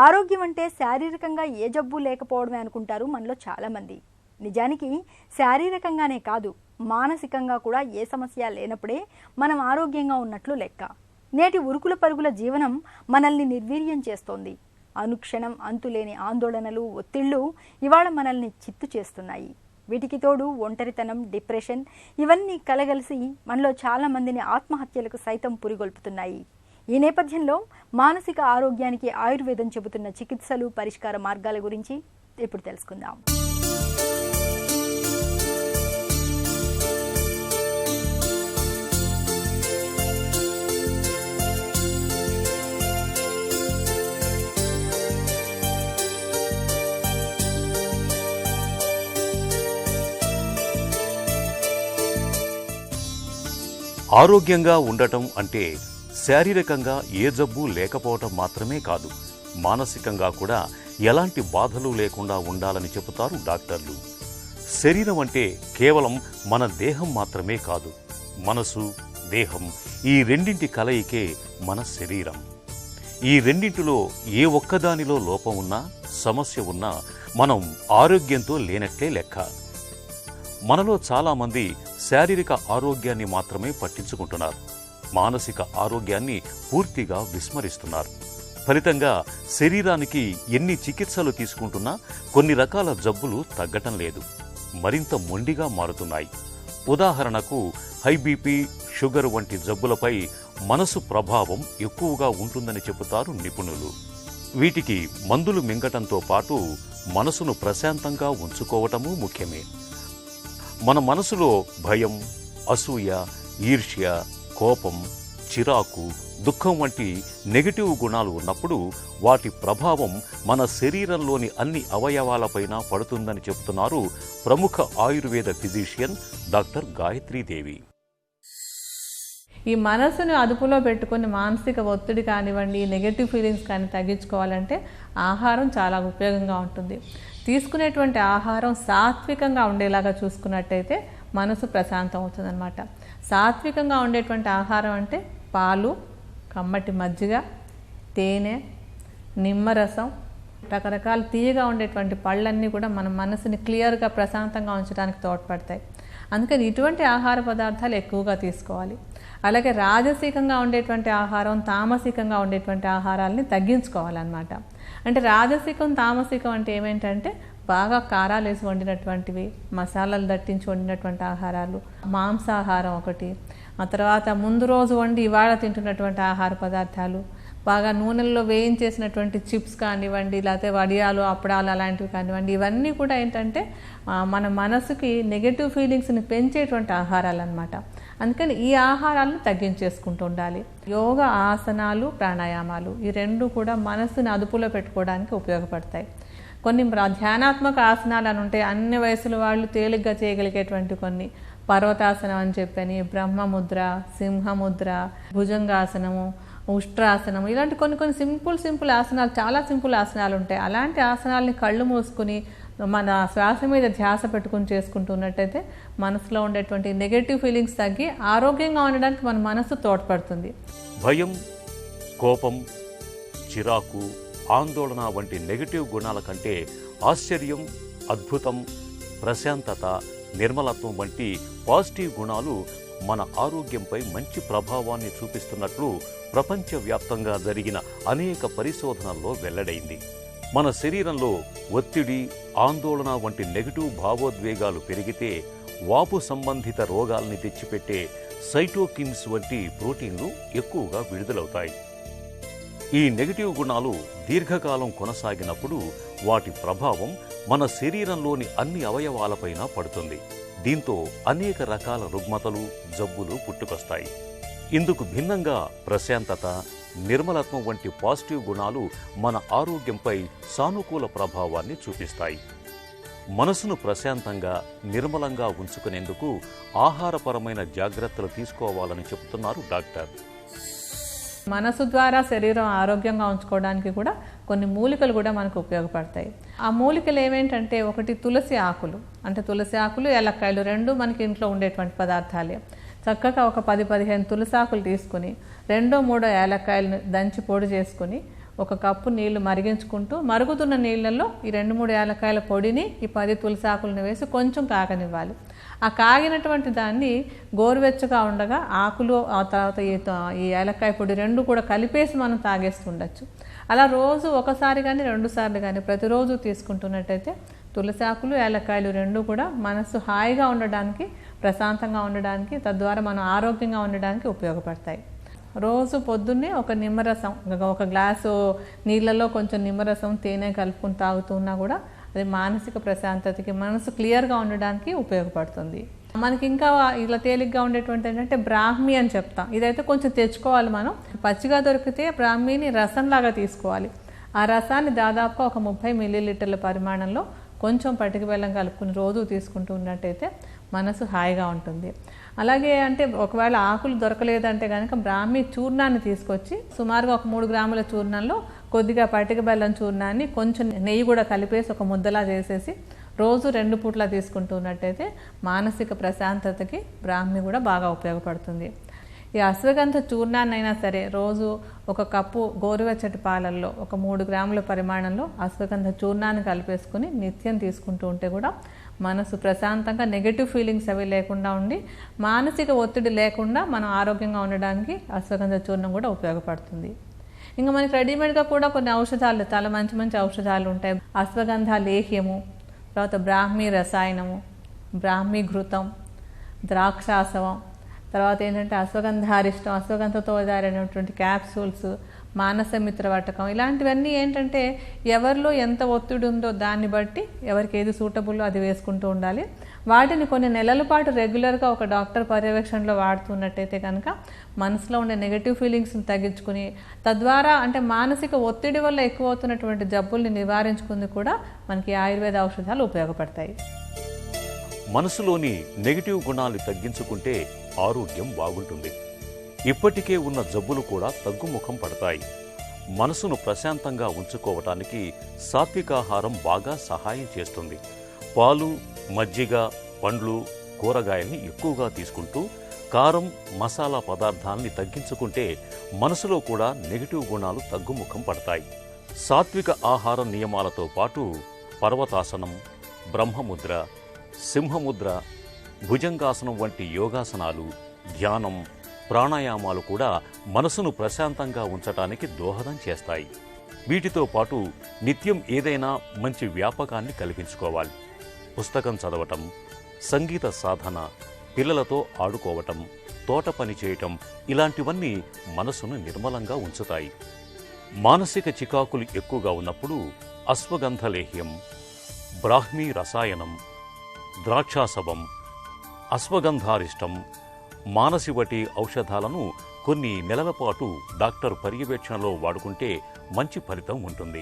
ఆరోగ్యం అంటే శారీరకంగా ఏ జబ్బు లేకపోవడమే అనుకుంటారు మనలో చాలామంది. నిజానికి శారీరకంగానే కాదు, మానసికంగా కూడా ఏ సమస్య లేనప్పుడే మనం ఆరోగ్యంగా ఉన్నట్లు లెక్క. నేటి ఉరుకుల పరుగుల జీవనం మనల్ని నిర్వీర్యం చేస్తోంది. అనుక్షణం అంతులేని ఆందోళనలు, ఒత్తిళ్లు ఇవాళ మనల్ని చిత్తు చేస్తున్నాయి. వీటికి తోడు ఒంటరితనం, డిప్రెషన్ ఇవన్నీ కలగలిసి మనలో చాలా మందిని ఆత్మహత్యలకు సైతం పురిగొల్పుతున్నాయి. ఈ నేపథ్యంలో మానసిక ఆరోగ్యానికి ఆయుర్వేదం చెబుతున్న చికిత్సలు, పరిష్కార మార్గాల గురించి ఇప్పుడు తెలుసుకుందాం. ఆరోగ్యంగా ఉండటం అంటే శారీరకంగా ఏ జబ్బు లేకపోవటం మాత్రమే కాదు, మానసికంగా కూడా ఎలాంటి బాధలు లేకుండా ఉండాలని చెబుతారు డాక్టర్లు. శరీరం అంటే కేవలం మన దేహం మాత్రమే కాదు, మనసు, దేహం ఈ రెండింటి కలయికే మన శరీరం. ఈ రెండింటిలో ఏ ఒక్కదానిలో లోపం ఉన్నా, సమస్య ఉన్నా మనం ఆరోగ్యంతో లేనట్లే లెక్క. మనలో చాలామంది శారీరక ఆరోగ్యాన్ని మాత్రమే పట్టించుకుంటున్నారు, మానసిక ఆరోగ్యాన్ని పూర్తిగా విస్మరిస్తున్నారు. ఫలితంగా శరీరానికి ఎన్ని చికిత్సలు తీసుకుంటున్నా కొన్ని రకాల జబ్బులు తగ్గటం లేదు, మరింత మొండిగా మారుతున్నాయి. ఉదాహరణకు హై బీపీ, షుగర్ వంటి జబ్బులపై మనసు ప్రభావం ఎక్కువగా ఉంటుందని చెబుతారు నిపుణులు. వీటికి మందులు మింగటంతో పాటు మనసును ప్రశాంతంగా ఉంచుకోవటమూ ముఖ్యమే. మన మనసులో భయం, అసూయ, ఈర్ష్య, కోపం, చిరాకు, దుఃఖం వంటి నెగటివ్ గుణాలు ఉన్నప్పుడు వాటి ప్రభావం మన శరీరంలోని అన్ని అవయవాలపైన పడుతుందని చెబుతున్నారు ప్రముఖ ఆయుర్వేద ఫిజిషియన్ డాక్టర్ గాయత్రీదేవి. ఈ మనసును అదుపులో పెట్టుకుని మానసిక ఒత్తిడి కానివ్వండి, నెగటివ్ ఫీలింగ్స్ కానీ తగ్గించుకోవాలంటే ఆహారం చాలా ఉపయోగంగా ఉంటుంది. తీసుకునేటువంటి ఆహారం సాత్వికంగా ఉండేలాగా చూసుకున్నట్టయితే మనసు ప్రశాంతం అవుతుందన్నమాట. సాత్వికంగా ఉండేటువంటి ఆహారం అంటే పాలు, కమ్మటి మజ్జిగ, తేనె, నిమ్మరసం, రకరకాల తీయగా ఉండేటువంటి పళ్ళన్నీ కూడా మన మనసుని క్లియర్గా ప్రశాంతంగా ఉంచడానికి తోడ్పడతాయి. అందుకని ఇటువంటి ఆహార పదార్థాలు ఎక్కువగా తీసుకోవాలి. అలాగే రాజసికంగా ఉండేటువంటి ఆహారం, తామసికంగా ఉండేటువంటి ఆహారాలని తగ్గించుకోవాలన్నమాట. అంటే రాజసికం, తామసికం అంటే ఏమేంటంటే బాగా కారాలు వేసి వండినటువంటివి, మసాలాలు దట్టించి వండినటువంటి ఆహారాలు, మాంసాహారం ఒకటి, ఆ తర్వాత ముందు రోజు వండి ఇవాళ తింటున్నటువంటి ఆహార పదార్థాలు, బాగా నూనెల్లో వేయించేసినటువంటి చిప్స్ కానివ్వండి, లేకపోతే వడియాలు, అప్పడాలు అలాంటివి కానివ్వండి, ఇవన్నీ కూడా ఏంటంటే మన మనసుకి నెగటివ్ ఫీలింగ్స్ని పెంచేటువంటి ఆహారాలు అన్నమాట. అందుకని ఈ ఆహారాలను తగ్గించేసుకుంటూ ఉండాలి. యోగ, ఆసనాలు, ప్రాణాయామాలు ఈ రెండు కూడా మనసుని అదుపులో పెట్టుకోవడానికి ఉపయోగపడతాయి. కొన్ని ధ్యానాత్మక ఆసనాలు అని ఉంటాయి, అన్ని వయసుల వాళ్ళు తేలిగ్గా చేయగలిగేటువంటి కొన్ని, పర్వతాసనం అని చెప్పని, బ్రహ్మముద్ర, సింహముద్ర, భుజంగాసనము, ఉష్ట్రాసనము, ఇలాంటి కొన్ని సింపుల్ ఆసనాలు, చాలా సింపుల్ ఆసనాలు ఉంటాయి. అలాంటి ఆసనాలని కళ్ళు మూసుకుని మన శ్వాస మీద ధ్యాస పెట్టుకుని చేసుకుంటున్నట్టయితే మనసులో ఉండేటువంటి నెగటివ్ ఫీలింగ్స్ తగ్గి ఆరోగ్యంగా ఉండడానికి మన మనసు తోడ్పడుతుంది. భయం, కోపం, చిరాకు, ఆందోళన వంటి నెగటివ్ గుణాల కంటే ఆశ్చర్యం, అద్భుతం, ప్రశాంతత, నిర్మలత్వం వంటి పాజిటివ్ గుణాలు మన ఆరోగ్యంపై మంచి ప్రభావాన్ని చూపిస్తున్నట్లు ప్రపంచవ్యాప్తంగా జరిగిన అనేక పరిశోధనల్లో వెల్లడైంది. మన శరీరంలో ఒత్తిడి, ఆందోళన వంటి నెగటివ్ భావోద్వేగాలు పెరిగితే వాపు సంబంధిత రోగాల్ని తెచ్చిపెట్టే సైటోకిన్స్ వంటి ప్రోటీన్లు ఎక్కువగా విడుదలవుతాయి. ఈ నెగటివ్ గుణాలు దీర్ఘకాలం కొనసాగినప్పుడు వాటి ప్రభావం మన శరీరంలోని అన్ని అవయవాలపైన పడుతుంది. దీంతో అనేక రకాల రుగ్మతలు, జబ్బులు పుట్టుకొస్తాయి. ఇందుకు భిన్నంగా ప్రశాంతత, నిర్మలత్వం వంటి పాజిటివ్ గుణాలు మన ఆరోగ్యంపై సానుకూల ప్రభావాన్ని చూపిస్తాయి. మనసును ప్రశాంతంగా, నిర్మలంగా ఉంచుకునేందుకు ఆహారపరమైన జాగ్రత్తలు తీసుకోవాలని చెబుతున్నారు డాక్టర్. మనసు ద్వారా శరీరం ఆరోగ్యంగా ఉంచుకోవడానికి కూడా కొన్ని మూలికలు కూడా మనకు ఉపయోగపడతాయి. ఆ మూలికలు ఏమేంటంటే, ఒకటి తులసి ఆకులు, అంటే తులసి ఆకులు, ఏలక్కాయలు రెండు మనకి ఇంట్లో ఉండేటువంటి పదార్థాలే. చక్కగా ఒక 10-15 తులసాకులు తీసుకుని 2-3 ఏలక్కాయలను దంచి పొడి చేసుకుని ఒక కప్పు నీళ్లు మరిగించుకుంటూ మరుగుతున్న నీళ్ళల్లో ఈ 2-3 యాలక్కాయల పొడిని ఈ 10 తులసి ఆకులను వేసి కొంచెం కాగనివ్వాలి. ఆ కాగినటువంటి దాన్ని గోరువెచ్చగా ఉండగా ఆకులు ఆ తర్వాత ఈ యాలక్కాయ పొడి 2 కూడా కలిపేసి మనం తాగేస్తుండొచ్చు. అలా రోజు ఒకసారి కానీ 2 సార్లు కానీ ప్రతిరోజు తీసుకుంటున్నట్టయితే తులసి ఆకులు యాలక్కాయలు 2 కూడా మనసు హాయిగా ఉండడానికి, ప్రశాంతంగా ఉండడానికి, తద్వారా మనం ఆరోగ్యంగా ఉండడానికి ఉపయోగపడతాయి. రోజు పొద్దున్నే ఒక నిమ్మరసం, ఒక గ్లాసు నీళ్ళలో కొంచెం నిమ్మరసం తేనె కలుపుకొని తాగుతున్నా కూడా అది మానసిక ప్రశాంతతకి, మనసు క్లియర్గా ఉండడానికి ఉపయోగపడుతుంది. మనకి ఇంకా ఇలా తేలిగ్గా ఉండేటువంటి ఏంటంటే బ్రాహ్మి అని చెప్తాం. ఇదైతే కొంచెం తెచ్చుకోవాలి మనం. పచ్చిగా దొరికితే బ్రాహ్మిని రసంలాగా తీసుకోవాలి. ఆ రసాన్ని దాదాపుగా ఒక 30 మిల్లీలీటర్ల పరిమాణంలో కొంచెం పటిక బెల్లం కలుపుకుని రోజు తీసుకుంటూ ఉన్నట్టయితే మనసు హాయిగా ఉంటుంది. అలాగే అంటే ఒకవేళ ఆకులు దొరకలేదంటే కనుక బ్రాహ్మి చూర్ణాన్ని తీసుకొచ్చి సుమారుగా ఒక 3 గ్రాముల చూర్ణంలో కొద్దిగా పటిక బెల్లం చూర్ణాన్ని కొంచెం నెయ్యి కూడా కలిపేసి ఒక ముద్దలా చేసేసి రోజు 2 పూట్ల తీసుకుంటున్నట్టయితే మానసిక ప్రశాంతతకి బ్రాహ్మి కూడా బాగా ఉపయోగపడుతుంది. ఈ అశ్వగంధ చూర్ణాన్నైనా సరే రోజు ఒక కప్పు గోరువెచ్చటి పాలల్లో ఒక 3 గ్రాముల పరిమాణంలో అశ్వగంధ చూర్ణాన్ని కలిపేసుకుని నిత్యం తీసుకుంటూ ఉంటే కూడా మనసు ప్రశాంతంగా, నెగటివ్ ఫీలింగ్స్ అవి లేకుండా ఉండి మానసిక ఒత్తిడి లేకుండా మనం ఆరోగ్యంగా ఉండడానికి అశ్వగంధ చూర్ణం కూడా ఉపయోగపడుతుంది. ఇంకా మనకి రెడీమేడ్గా కూడా కొన్ని ఔషధాలు, చాలా మంచి మంచి ఔషధాలు ఉంటాయి. అశ్వగంధ లేహ్యము, తర్వాత బ్రాహ్మీ రసాయనము, బ్రాహ్మీ ఘృతం, ద్రాక్షాసవం, తర్వాత ఏంటంటే అశ్వగంధారిష్టం, అశ్వగంధతో తయారైనటువంటి క్యాప్సూల్స్, మానసమిత్ర వటకం, ఇలాంటివన్నీ ఏంటంటే ఎవరిలో ఎంత ఒత్తిడి ఉందో దాన్ని బట్టి ఎవరికి ఏది సూటబుల్లో అది వేసుకుంటూ ఉండాలి. వాటిని కొన్ని నెలల పాటు రెగ్యులర్గా ఒక డాక్టర్ పర్యవేక్షణలో వాడుతున్నట్టయితే కనుక మనసులో ఉండే నెగటివ్ ఫీలింగ్స్ని తగ్గించుకుని తద్వారా అంటే మానసిక ఒత్తిడి వల్ల ఎక్కువ అవుతున్నటువంటి జబ్బుల్ని నివారించుకుంది కూడా మనకి ఆయుర్వేద ఔషధాలు ఉపయోగపడతాయి. మనసులోని నెగిటివ్ గుణాలు తగ్గించుకుంటే ఆరోగ్యం బాగుంటుంది. ఇప్పటికే ఉన్న జబ్బులు కూడా తగ్గుముఖం పడతాయి. మనసును ప్రశాంతంగా ఉంచుకోవటానికి సాత్వికాహారం బాగా సహాయం చేస్తుంది. పాలు, మజ్జిగ, పండ్లు, కూరగాయల్ని ఎక్కువగా తీసుకుంటూ కారం, మసాలా పదార్థాలని తగ్గించుకుంటే మనసులో కూడా నెగిటివ్ గుణాలు తగ్గుముఖం పడతాయి. సాత్విక ఆహార నియమాలతో పాటు పర్వతాసనం, బ్రహ్మముద్ర, సింహముద్ర, భుజంగాసనం వంటి యోగాసనాలు, ధ్యానం, ప్రాణాయామాలు కూడా మనసును ప్రశాంతంగా ఉంచటానికి దోహదం చేస్తాయి. వీటితో పాటు నిత్యం ఏదైనా మంచి వ్యాపకాన్ని కల్పించుకోవాలి. పుస్తకం చదవటం, సంగీత సాధన, పిల్లలతో ఆడుకోవటం, తోట పని చేయటం ఇలాంటివన్నీ మనసును నిర్మలంగా ఉంచుతాయి. మానసిక చికాకులు ఎక్కువగా ఉన్నప్పుడు అశ్వగంధ లేహ్యం, బ్రాహ్మీ రసాయనం, ద్రాక్షాసవం, అశ్వగంధారిష్టం, మానసివటి ఔషధాలను కొన్ని నెలల పాటు డాక్టర్ పర్యవేక్షణలో వాడుకుంటే మంచి ఫలితం ఉంటుంది.